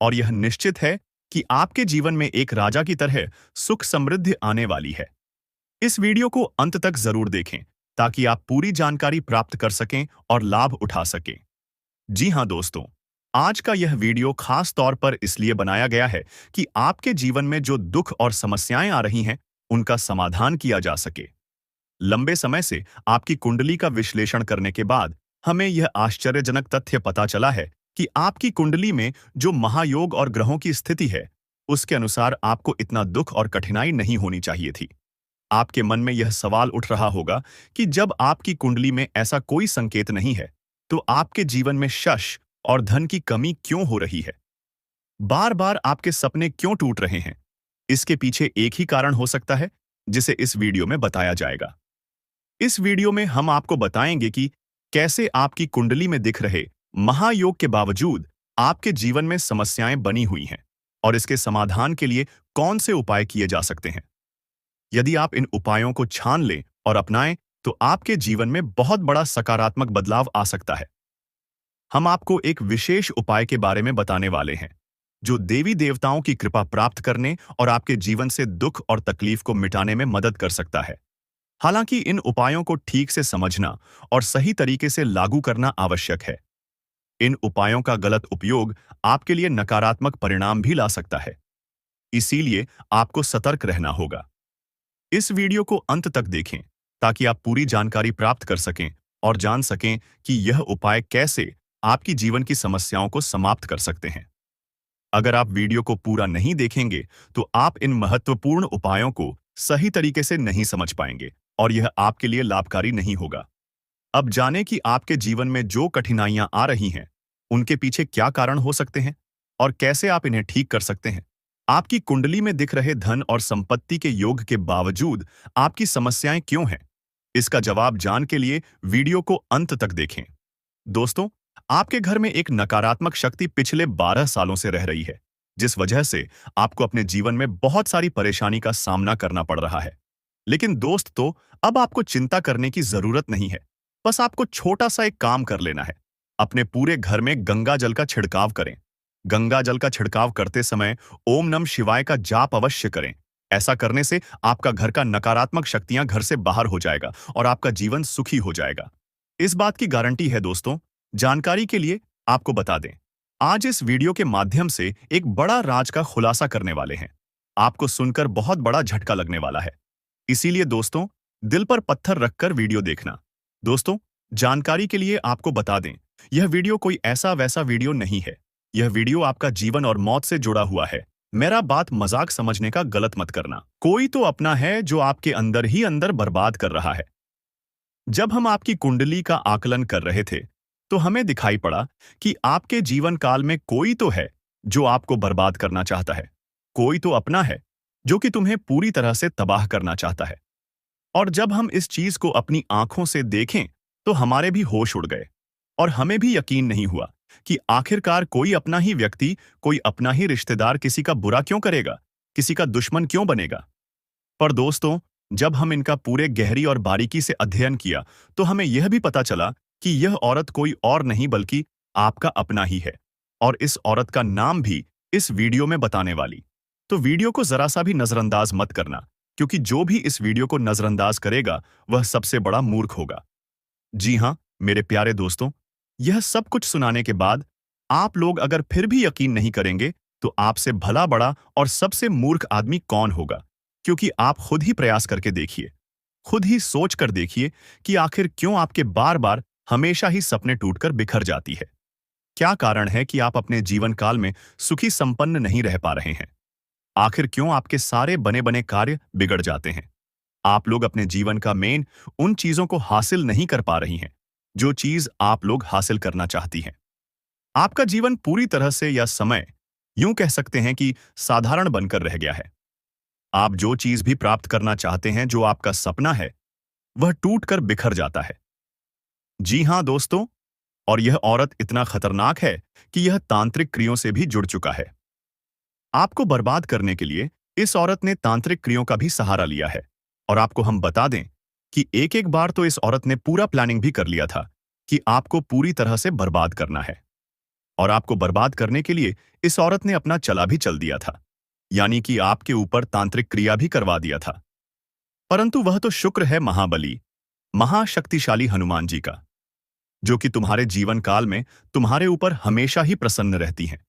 और यह निश्चित है कि आपके जीवन में एक राजा की तरह सुख समृद्धि आने वाली है। इस वीडियो को अंत तक जरूर देखें ताकि आप पूरी जानकारी प्राप्त कर सकें और लाभ उठा सकें। जी हाँ दोस्तों, आज का यह वीडियो खास तौर पर इसलिए बनाया गया है कि आपके जीवन में जो दुख और समस्याएं आ रही हैं, उनका समाधान किया जा सके। लंबे समय से आपकी कुंडली का विश्लेषण करने के बाद हमें यह आश्चर्यजनक तथ्य पता चला है कि आपकी कुंडली में जो महायोग और ग्रहों की स्थिति है, उसके अनुसार आपको इतना दुख और कठिनाई नहीं होनी चाहिए थी। आपके मन में यह सवाल उठ रहा होगा कि जब आपकी कुंडली में ऐसा कोई संकेत नहीं है, तो आपके जीवन में यश और धन की कमी क्यों हो रही है? बार बार आपके सपने क्यों टूट रहे हैं? इसके पीछे एक ही कारण हो सकता है, जिसे इस वीडियो में बताया जाएगा। इस वीडियो में हम आपको बताएंगे कि कैसे आपकी कुंडली में दिख रहे महायोग के बावजूद आपके जीवन में समस्याएं बनी हुई हैं और इसके समाधान के लिए कौन से उपाय किए जा सकते हैं। यदि आप इन उपायों को छान लें और अपनाएं, तो आपके जीवन में बहुत बड़ा सकारात्मक बदलाव आ सकता है। हम आपको एक विशेष उपाय के बारे में बताने वाले हैं, जो देवी देवताओं की कृपा प्राप्त करने और आपके जीवन से दुख और तकलीफ को मिटाने में मदद कर सकता है। हालांकि इन उपायों को ठीक से समझना और सही तरीके से लागू करना आवश्यक है। इन उपायों का गलत उपयोग आपके लिए नकारात्मक परिणाम भी ला सकता है। इसीलिए आपको सतर्क रहना होगा। इस वीडियो को अंत तक देखें ताकि आप पूरी जानकारी प्राप्त कर सकें और जान सकें कि यह उपाय कैसे आपकी जीवन की समस्याओं को समाप्त कर सकते हैं। अगर आप वीडियो को पूरा नहीं देखेंगे तो आप इन महत्वपूर्ण उपायों को सही तरीके से नहीं समझ पाएंगे और यह आपके लिए लाभकारी नहीं होगा। अब जानें कि आपके जीवन में जो कठिनाइयां आ रही हैं, उनके पीछे क्या कारण हो सकते हैं और कैसे आप इन्हें ठीक कर सकते हैं। आपकी कुंडली में दिख रहे धन और संपत्ति के योग के बावजूद आपकी समस्याएं क्यों हैं? इसका जवाब जान के लिए वीडियो को अंत तक देखें। दोस्तों, आपके घर में एक नकारात्मक शक्ति पिछले 12 सालों से रह रही है, जिस वजह से आपको अपने जीवन में बहुत सारी परेशानी का सामना करना पड़ रहा है। लेकिन दोस्त तो अब आपको चिंता करने की जरूरत नहीं है। बस आपको छोटा सा एक काम कर लेना है। अपने पूरे घर में गंगा जल का छिड़काव करें। गंगा जल का छिड़काव करते समय ओम नमः शिवाय का जाप अवश्य करें। ऐसा करने से आपका घर का नकारात्मक शक्तियां घर से बाहर हो जाएगा और आपका जीवन सुखी हो जाएगा। इस बात की गारंटी है दोस्तों। जानकारी के लिए आपको बता दें, आज इस वीडियो के माध्यम से एक बड़ा राज का खुलासा करने वाले हैं। आपको सुनकर बहुत बड़ा झटका लगने वाला है। इसीलिए दोस्तों, दिल पर पत्थर रखकर वीडियो देखना। दोस्तों, जानकारी के लिए आपको बता दें, यह वीडियो कोई ऐसा वैसा वीडियो नहीं है। यह वीडियो आपका जीवन और मौत से जुड़ा हुआ है। मेरा बात मजाक समझने का गलत मत करना। कोई तो अपना है जो आपके अंदर ही अंदर बर्बाद कर रहा है। जब हम आपकी कुंडली का आकलन कर रहे थे, तो हमें दिखाई पड़ा कि आपके जीवन काल में कोई तो है जो आपको बर्बाद करना चाहता है। कोई तो अपना है जो कि तुम्हें पूरी तरह से तबाह करना चाहता है। और जब हम इस चीज को अपनी आंखों से देखें, तो हमारे भी होश उड़ गए और हमें भी यकीन नहीं हुआ कि आखिरकार कोई अपना ही व्यक्ति, कोई अपना ही रिश्तेदार किसी का बुरा क्यों करेगा, किसी का दुश्मन क्यों बनेगा। पर दोस्तों, जब हम इनका पूरे गहरी और बारीकी से अध्ययन किया, तो हमें यह भी पता चला कि यह औरत कोई और नहीं बल्कि आपका अपना ही है। और इस औरत का नाम भी इस वीडियो में बताने वाली। तो वीडियो को जरा सा भी नजरअंदाज मत करना, क्योंकि जो भी इस वीडियो को नजरअंदाज करेगा वह सबसे बड़ा मूर्ख होगा। जी हां, मेरे प्यारे दोस्तों, यह सब कुछ सुनाने के बाद आप लोग अगर फिर भी यकीन नहीं करेंगे, तो आपसे भला बड़ा और सबसे मूर्ख आदमी कौन होगा। क्योंकि आप खुद ही प्रयास करके देखिए, खुद ही सोच कर देखिए कि आखिर क्यों आपके बार बार हमेशा ही सपने टूटकर बिखर जाती है। क्या कारण है कि आप अपने जीवन काल में सुखी संपन्न नहीं रह पा रहे हैं। आखिर क्यों आपके सारे बने बने कार्य बिगड़ जाते हैं। आप लोग अपने जीवन का मेन उन चीजों को हासिल नहीं कर पा रही हैं जो चीज आप लोग हासिल करना चाहती हैं। आपका जीवन पूरी तरह से या समय यूं कह सकते हैं कि साधारण बनकर रह गया है। आप जो चीज भी प्राप्त करना चाहते हैं, जो आपका सपना है, वह टूटकर बिखर जाता है। जी हां दोस्तों, और यह औरत इतना खतरनाक है कि यह तांत्रिक क्रियों से भी जुड़ चुका है। आपको बर्बाद करने के लिए इस औरत ने तांत्रिक क्रियों का भी सहारा लिया है। और आपको हम बता दें कि एक एक बार तो इस औरत ने पूरा प्लानिंग भी कर लिया था कि आपको पूरी तरह से बर्बाद करना है। और आपको बर्बाद करने के लिए इस औरत ने अपना चला भी चल दिया था, यानी कि आपके ऊपर तांत्रिक क्रिया भी करवा दिया था। परंतु वह तो शुक्र है महाबली, महाशक्तिशाली हनुमान जी का, जो कि तुम्हारे जीवन काल में तुम्हारे ऊपर हमेशा ही प्रसन्न रहती हैं।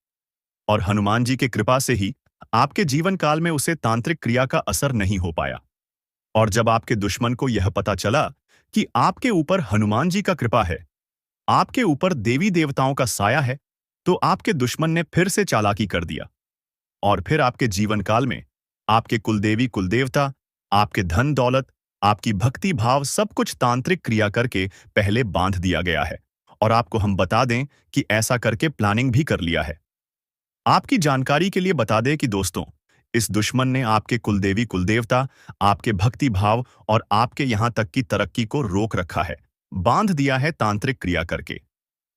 और हनुमान जी की कृपा से ही आपके जीवन काल में उसे तांत्रिक क्रिया का असर नहीं हो पाया। और जब आपके दुश्मन को यह पता चला कि आपके ऊपर हनुमान जी का कृपा है, आपके ऊपर देवी देवताओं का साया है, तो आपके दुश्मन ने फिर से चालाकी कर दिया। और फिर आपके जीवन काल में आपके कुलदेवी कुलदेवता, आपके धन दौलत, आपकी भक्ति भाव सब कुछ तांत्रिक क्रिया करके पहले बांध दिया गया है। और आपको हम बता दें कि ऐसा करके प्लानिंग भी कर लिया है। आपकी जानकारी के लिए बता दें कि दोस्तों, इस दुश्मन ने आपके कुलदेवी कुलदेवता, आपके भक्ति भाव और आपके यहां तक की तरक्की को रोक रखा है, बांध दिया है तांत्रिक क्रिया करके।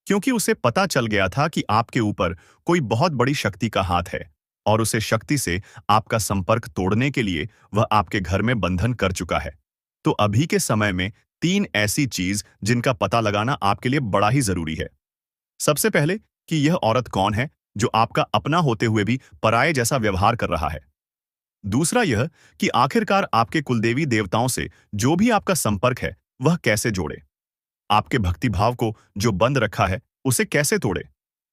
क्योंकि उसे पता चल गया था कि आपके ऊपर कोई बहुत बड़ी शक्ति का हाथ है और उसे शक्ति से आपका संपर्क तोड़ने के लिए वह आपके घर में बंधन कर चुका है। तो अभी के समय में 3 ऐसी चीज जिनका पता लगाना आपके लिए बड़ा ही जरूरी है। सबसे पहले कि यह औरत कौन है जो आपका अपना होते हुए भी पराये जैसा व्यवहार कर रहा है। दूसरा यह कि आखिरकार आपके कुलदेवी देवताओं से जो भी आपका संपर्क है वह कैसे जोड़े। आपके भक्तिभाव को जो बंद रखा है उसे कैसे तोड़े,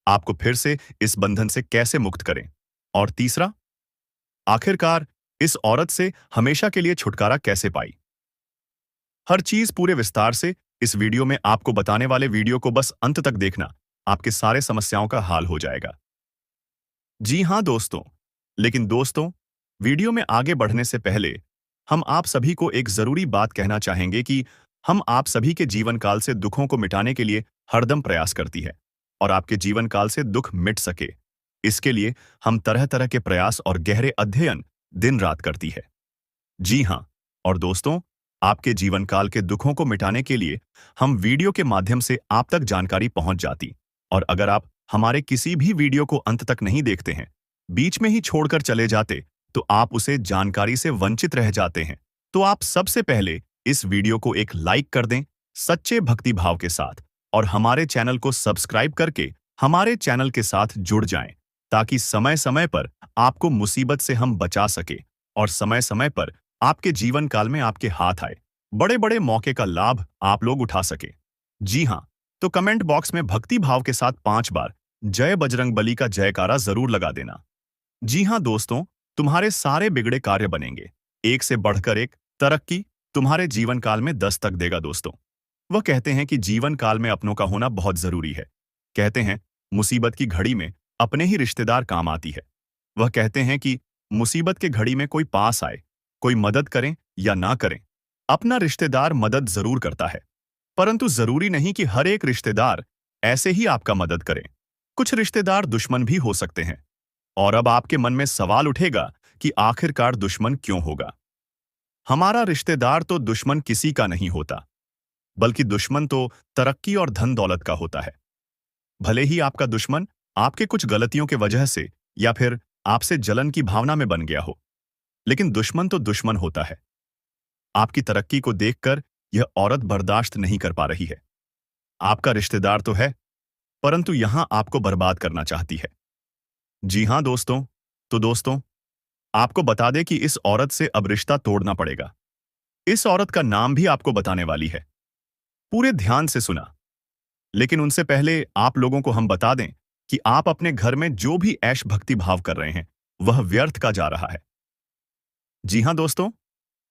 आपको फिर से इस बंधन से कैसे मुक्त करें। और तीसरा, आखिरकार इस औरत से हमेशा के लिए छुटकारा कैसे पाई। हर चीज पूरे विस्तार से इस वीडियो में आपको बताने वाले वीडियो को बस अंत तक देखना, आपके सारे समस्याओं का हाल हो जाएगा। जी हाँ दोस्तों, लेकिन दोस्तों, वीडियो में आगे बढ़ने से पहले हम आप सभी को एक जरूरी बात कहना चाहेंगे कि हम आप सभी के जीवन काल से दुखों को मिटाने के लिए हरदम प्रयास करती है और आपके जीवन काल से दुख मिट सके, इसके लिए हम तरह तरह के प्रयास और गहरे अध्ययन दिन रात करती है। जी हाँ, और दोस्तों, आपके जीवन काल के दुखों को मिटाने के लिए हम वीडियो के माध्यम से आप तक जानकारी पहुंच जाती। और अगर आप हमारे किसी भी वीडियो को अंत तक नहीं देखते हैं, बीच में ही छोड़कर चले जाते, तो आप उसे जानकारी से वंचित रह जाते हैं। तो आप सबसे पहले इस वीडियो को एक लाइक कर दें सच्चे भक्ति भाव के साथ, और हमारे चैनल को सब्सक्राइब करके हमारे चैनल के साथ जुड़ जाएं, ताकि समय समय पर आपको मुसीबत से हम बचा सके और समय समय पर आपके जीवन काल में आपके हाथ आए बड़े बड़े मौके का लाभ आप लोग उठा सके। जी हाँ, तो कमेंट बॉक्स में भक्ति भाव के साथ 5 बार जय बजरंगबली का जयकारा जरूर लगा देना। जी हाँ दोस्तों, तुम्हारे सारे बिगड़े कार्य बनेंगे, एक से बढ़कर एक तरक्की तुम्हारे जीवन काल में दस्तक देगा। दोस्तों, वह कहते हैं कि जीवन काल में अपनों का होना बहुत जरूरी है। कहते हैं मुसीबत की घड़ी में अपने ही रिश्तेदार काम आती है। वह कहते हैं कि मुसीबत के घड़ी में कोई पास आए, कोई मदद करें या ना करें, अपना रिश्तेदार मदद जरूर करता है। परंतु जरूरी नहीं कि हर एक रिश्तेदार ऐसे ही आपका मदद करें। कुछ रिश्तेदार दुश्मन भी हो सकते हैं। और अब आपके मन में सवाल उठेगा कि आखिरकार दुश्मन क्यों होगा? हमारा रिश्तेदार तो दुश्मन किसी का नहीं होता, बल्कि दुश्मन तो तरक्की और धन दौलत का होता है। भले ही आपका दुश्मन आपके कुछ गलतियों के वजह से या फिर आपसे जलन की भावना में बन गया हो, लेकिन दुश्मन तो दुश्मन होता है। आपकी तरक्की को देखकर यह औरत बर्दाश्त नहीं कर पा रही है। आपका रिश्तेदार तो है, परंतु यहां आपको बर्बाद करना चाहती है। जी हां दोस्तों, तो दोस्तों, आपको बता दें कि इस औरत से अब रिश्ता तोड़ना पड़ेगा। इस औरत का नाम भी आपको बताने वाली है। पूरे ध्यान से सुना। लेकिन उनसे पहले आप लोगों को हम बता दें कि आप अपने घर में जो भी ऐश भक्ति भाव कर रहे हैं, वह व्यर्थ का जा रहा है। जी हां दोस्तों,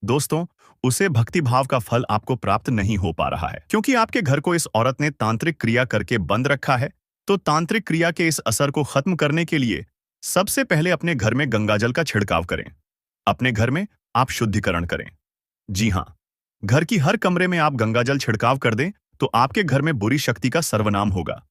दोस्तों, उसे भक्ति भाव का फल आपको प्राप्त नहीं हो पा रहा है, क्योंकि आपके घर को इस औरत ने तांत्रिक क्रिया करके बंद रखा है। तो तांत्रिक क्रिया के इस असर को खत्म करने के लिए सबसे पहले अपने घर में गंगाजल का छिड़काव करें। अपने घर में आप शुद्धिकरण करें। जी हाँ, घर की हर कमरे में आप गंगाजल छिड़काव कर दें, तो आपके घर में बुरी शक्ति का सर्वनाम होगा।